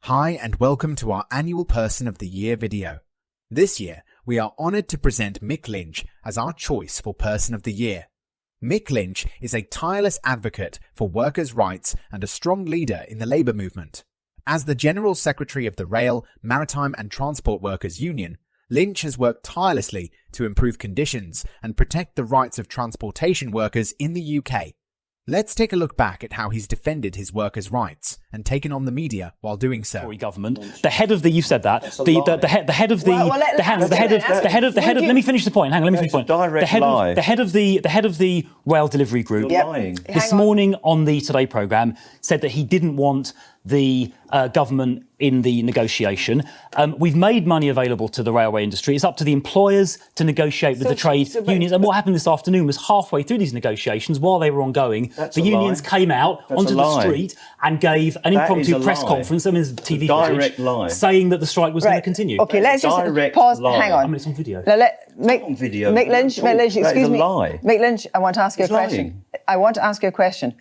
Hi and welcome to our annual Person of the Year video. This year, we are honoured to present Mick Lynch as our choice for Person of the Year. Mick Lynch is a tireless advocate for workers' rights and a strong leader in the labour movement. As the General Secretary of the Rail, Maritime and Transport Workers Union, Lynch has worked tirelessly to improve conditions and protect the rights of transportation workers in the UK. Let's take a look back at how he's defended his workers' rights and taken on the media while doing so. Tory government, the head of the, you said that, the head of the, let me finish the point. Hang on, let me finish the point. The head of the rail delivery group this morning on the Today programme said that he didn't want the government in the negotiation. We've made money available to the railway industry. It's up to the employers to negotiate with the trade unions. And what happened this afternoon was halfway through these negotiations, while they were ongoing, the unions came out onto the street and gave an impromptu press conference, I mean, TV footage, saying that the strike was going to continue. OK, let's just pause. Hang on. I mean, it's on video. Mick Lynch, excuse me. Mick Lynch, I want to ask you a question. I want to ask you a question.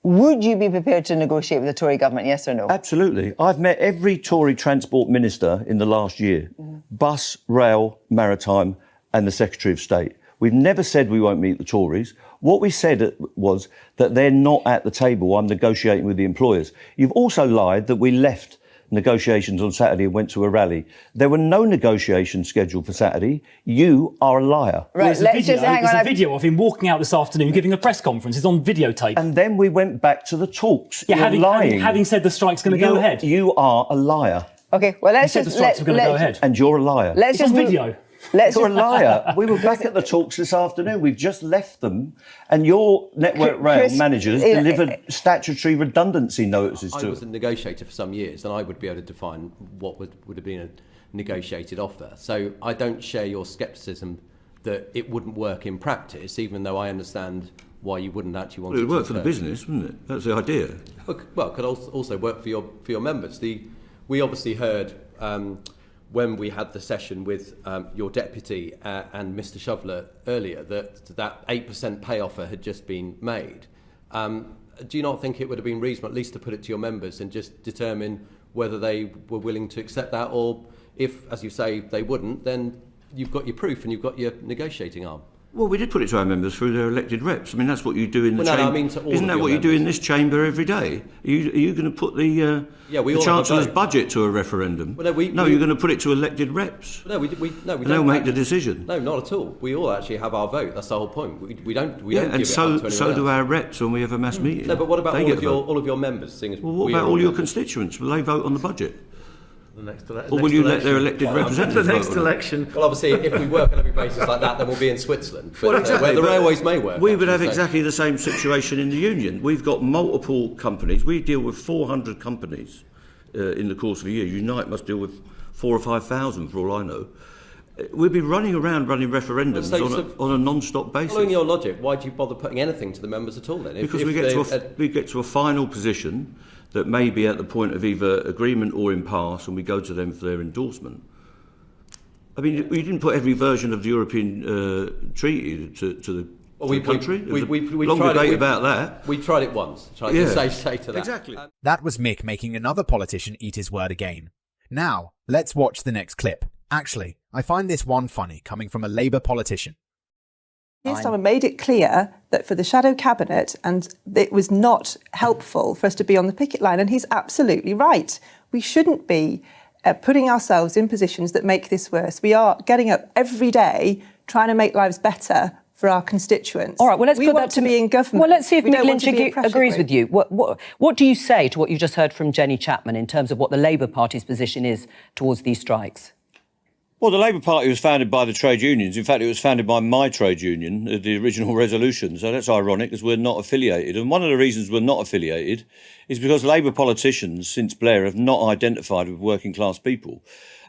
Would you be prepared to negotiate with the Tory government, yes or no? Absolutely. I've met every Tory transport minister in the last year. Bus, rail, maritime and the Secretary of State. We've never said we won't meet the Tories. What we said was that they're not at the table. I'm negotiating with the employers. You've also lied that we left negotiations on Saturday and went to a rally. There were no negotiations scheduled for Saturday. You are a liar. Right, there's a video of him walking out this afternoon giving a press conference. It's on videotape. And then we went back to the talks. Yeah, having said the strike's going to go ahead. You are a liar. OK, well, let's just... the strikes were going to go ahead. And you're a liar. Let's just video. You're a liar. We were back at the talks this afternoon. We've just left them. And your Network Rail managers delivered statutory redundancy notices to I was a negotiator for some years, and I would be able to define what would have been a negotiated offer. So I don't share your scepticism that it wouldn't work in practice, even though I understand why you wouldn't actually want it to. It would work for the business, wouldn't it? That's the idea. Well, it could also work for your members. We obviously heard... when we had the session with your deputy and Mr Shoveler earlier, that 8% pay offer had just been made. Do you not think it would have been reasonable at least to put it to your members and just determine whether they were willing to accept that, or if, as you say, they wouldn't, then you've got your proof and you've got your negotiating arm? Well, we did put it to our members through their elected reps. I mean, that's what you do in the chamber. No, I mean to all Isn't that what you do in this chamber every day? Are you going to put the Chancellor's budget to a referendum? Well, no, you're going to put it to elected reps. No, we don't. They'll make the decision. No, not at all. We all actually have our vote. That's the whole point. We don't. And give it up to anyone else. Do our reps when we have a mass meeting. No, but what about all of your members? Well, what about all your constituents? Will they vote on the budget? Or will you let their elected representatives the next election? Well, obviously, if we work on every basis like that, then we'll be in Switzerland. But, exactly, where the railways may work. We would have exactly the same situation in the union. We've got multiple companies. We deal with 400 companies in the course of a year. Unite must deal with 4,000 or 5,000, for all I know. We'll be running around running referendums on a non-stop basis. Following your logic, why do you bother putting anything to the members at all then? Because we get to a final position that may be at the point of either agreement or impasse, and we go to them for their endorsement. I mean, we didn't put every version of the European treaty to the country. There's a long debate about that. We tried it once. Say to that. Exactly. That was Mick making another politician eat his word again. Now, let's watch the next clip. Actually, I find this one funny, coming from a Labour politician. Keir Starmer made it clear that for the shadow cabinet, and it was not helpful for us to be on the picket line, and he's absolutely right. We shouldn't be putting ourselves in positions that make this worse. We are getting up every day trying to make lives better for our constituents. All right, well, we want to be in government. Well, let's see if Mick Lynch agrees with you. What do you say to what you just heard from Jenny Chapman in terms of what the Labour Party's position is towards these strikes? Well, the Labour Party was founded by the trade unions. In fact, it was founded by my trade union, the original resolution. So that's ironic, because we're not affiliated. And one of the reasons we're not affiliated is because Labour politicians since Blair have not identified with working class people.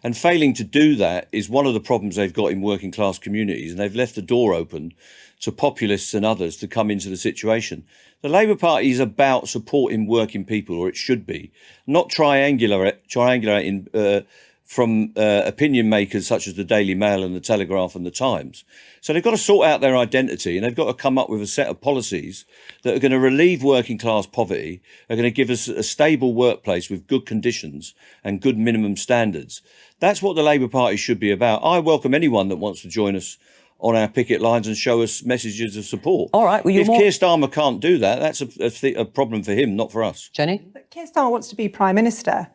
And failing to do that is one of the problems they've got in working class communities. And they've left the door open to populists and others to come into the situation. The Labour Party is about supporting working people, or it should be, not triangulating from opinion makers such as the Daily Mail and the Telegraph and the Times. So they've got to sort out their identity, and they've got to come up with a set of policies that are going to relieve working class poverty, are going to give us a stable workplace with good conditions and good minimum standards. That's what the Labour Party should be about. I welcome anyone that wants to join us on our picket lines and show us messages of support. All right. Well, if Keir Starmer can't do that, that's a problem for him, not for us. Jenny? But Keir Starmer wants to be Prime Minister.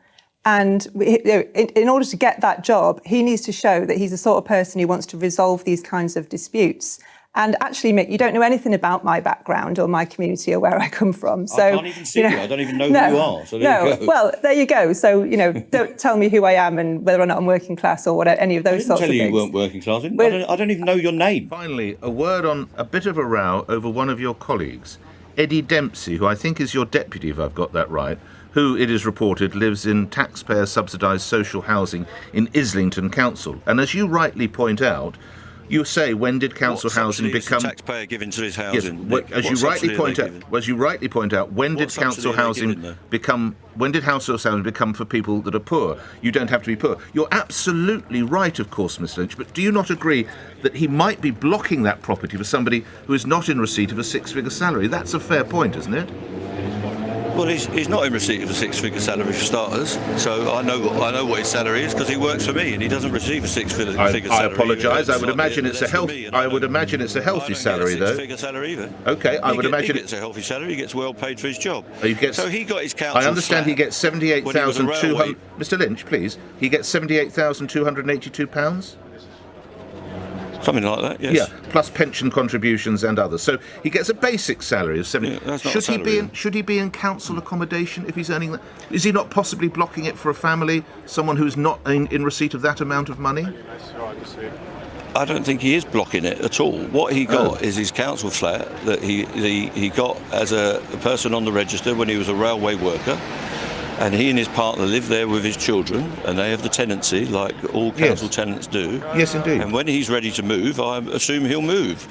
And in order to get that job, he needs to show that he's the sort of person who wants to resolve these kinds of disputes. And actually, Mick, you don't know anything about my background or my community or where I come from. So I can't even see you. I don't even know who you are. So there you go. Well, there you go. So, don't tell me who I am and whether or not I'm working class or any of those sorts of things. I didn't tell you weren't working class. I don't even know your name. Finally, a word on a bit of a row over one of your colleagues, Eddie Dempsey, who I think is your deputy, if I've got that right, who, it is reported, lives in taxpayer-subsidised social housing in Islington Council. And as you rightly point out, you say, when did council housing become taxpayer given to his housing? Yes, as you rightly point out, when did council housing become for people that are poor? You don't have to be poor. You're absolutely right, of course, Miss Lynch, but do you not agree that he might be blocking that property for somebody who is not in receipt of a six-figure salary? That's a fair point, isn't it? Well, he's not in receipt of a six-figure salary for starters, so I know what his salary is because he works for me and he doesn't receive a six-figure salary. I apologise. I would imagine it's a healthy salary, though. Six-figure salary either. Okay, I would imagine he gets a healthy salary. He gets well paid for his job. So he got his council. I understand he gets £78,200. Mr. Lynch, please. He gets £78,282. Something like that, yes. Yeah, plus pension contributions and others. So he gets a basic salary of 70. Yeah, should he be in council accommodation if he's earning that? Is he not possibly blocking it for a family, someone who's not in receipt of that amount of money? I don't think he is blocking it at all. What he got is his council flat that he got as a person on the register when he was a railway worker. And he and his partner live there with his children, and they have the tenancy like all council tenants do. Yes, indeed. And when he's ready to move, I assume he'll move.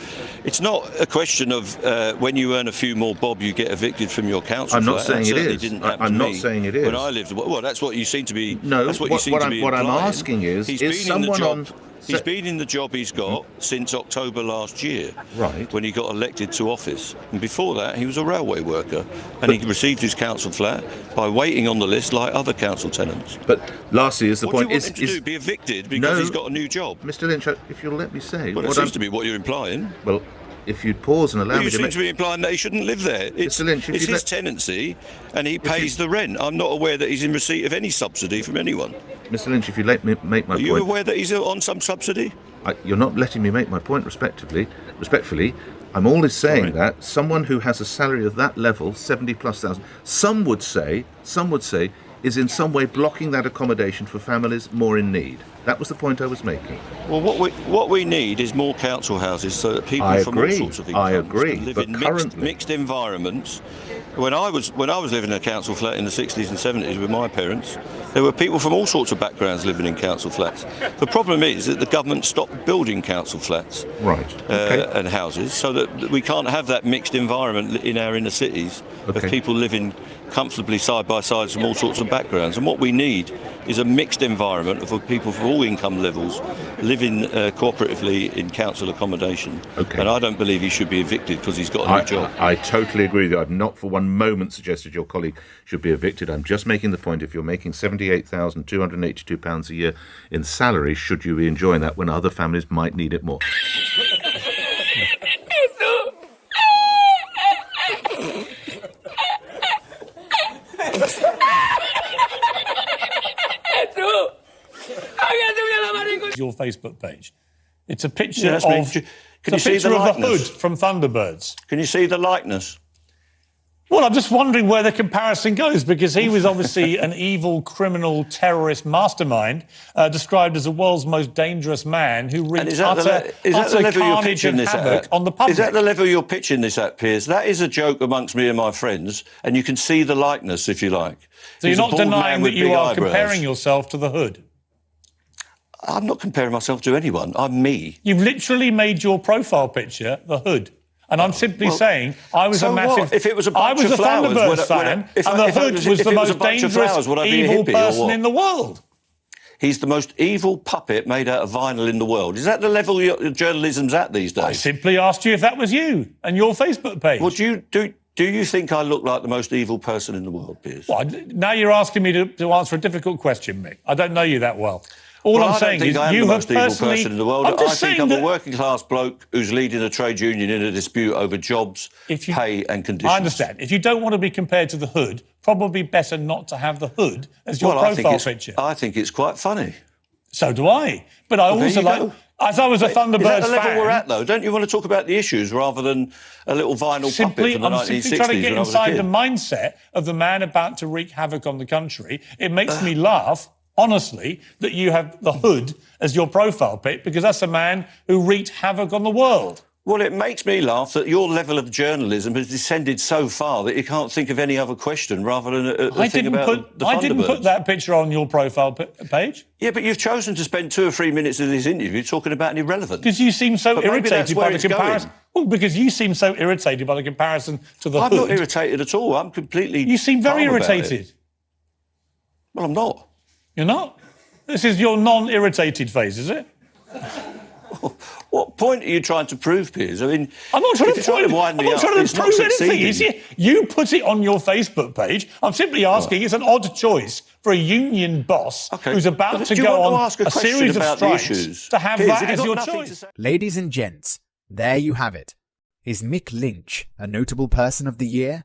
It's not a question of when you earn a few more bob, you get evicted from your council flat. I'm not saying it is. I'm not saying it is. When I lived, well, that's what you seem to be. No, that's what you seem to be what implying. I'm asking is someone on. He's been in the job he's got since October last year, right? When he got elected to office. And before that, he was a railway worker, and he received his council flat by waiting on the list like other council tenants. But lastly, is the point is to be evicted because he's got a new job? Mr. Lynch, if you'll let me say, well, that seems to be what you're implying. Well, if you'd pause and allow me to You seem to be implying that he shouldn't live there. It's his tenancy, and he pays the rent. I'm not aware that he's in receipt of any subsidy from anyone. Mr. Lynch, if you let me make my point... Are you aware that he's on some subsidy? You're not letting me make my point respectfully. I'm always saying that someone who has a salary of that level, 70,000+, some would say, is in some way blocking that accommodation for families more in need. That was the point I was making. Well, what we need is more council houses so that people from all sorts of incomes can live in mixed environments. When I was living in a council flat in the 60s and 70s with my parents, there were people from all sorts of backgrounds living in council flats. The problem is that the government stopped building council flats and houses, so that we can't have that mixed environment in our inner cities of people living comfortably side by side from all sorts of backgrounds. And what we need is a mixed environment of people from all income levels living cooperatively in council accommodation. And I don't believe he should be evicted because he's got a new job. I totally agree with you. I've not for one moment suggested your colleague should be evicted. I'm just making the point, if you're making £78,282 a year in salary, should you be enjoying that when other families might need it more? Your Facebook page. It's a picture of Can you see the hood from Thunderbirds. Can you see the likeness? Well, I'm just wondering where the comparison goes, because he was obviously an evil, criminal, terrorist mastermind, described as the world's most dangerous man who wreaked utter carnage and havoc on the public. Is that the level you're pitching this at, Piers? That is a joke amongst me and my friends, and you can see the likeness, if you like. So you're not denying that you are comparing yourself to the hood? I'm not comparing myself to anyone. I'm me. You've literally made your profile picture the hood. And I'm simply saying, I was a massive... What? If it was a bunch of flowers... Thunderbirds fan, and the hood was the most dangerous, evil person in the world. he's the most evil puppet made out of vinyl in the world. Is that the level journalism's at these days? I simply asked you if that was you and your Facebook page. Well, do you think I look like the most evil person in the world, Piers? Well, now you're asking me to answer a difficult question, Mick. I don't know you that well. All I'm saying is I am you the have most evil personally... person in the world. I think I'm a working-class bloke who's leading a trade union in a dispute over jobs, pay and conditions. I understand. If you don't want to be compared to the Hood, probably better not to have the Hood as your profile picture. I think it's quite funny. So do I. But I also like... As I was a Thunderbirds fan... Is that the level we're at, though? Don't you want to talk about the issues rather than a little vinyl puppet from the 1960s? I'm simply trying to get inside the mindset of the man about to wreak havoc on the country. It makes me laugh, honestly, that you have the Hood as your profile pic, because that's a man who wreaked havoc on the world. Well, it makes me laugh that your level of journalism has descended so far that you can't think of any other question rather than a thing about the Thunderbirds. I didn't put that picture on your profile page. Yeah, but you've chosen to spend 2 or 3 minutes of this interview talking about an irrelevant. Because you seem so irritated by the comparison. Well, because you seem so irritated by the comparison to the Hood. I'm not irritated at all. I'm completely... You seem very irritated. Well, I'm not. You're not? This is your non-irritated face, is it? What point are you trying to prove, Piers? I mean, I'm not trying to prove anything. You put it on your Facebook page. I'm simply asking, it's an odd choice for a union boss who's about to go on a series of strikes to have that as your choice. Ladies and gents, there you have it. Is Mick Lynch a notable person of the year?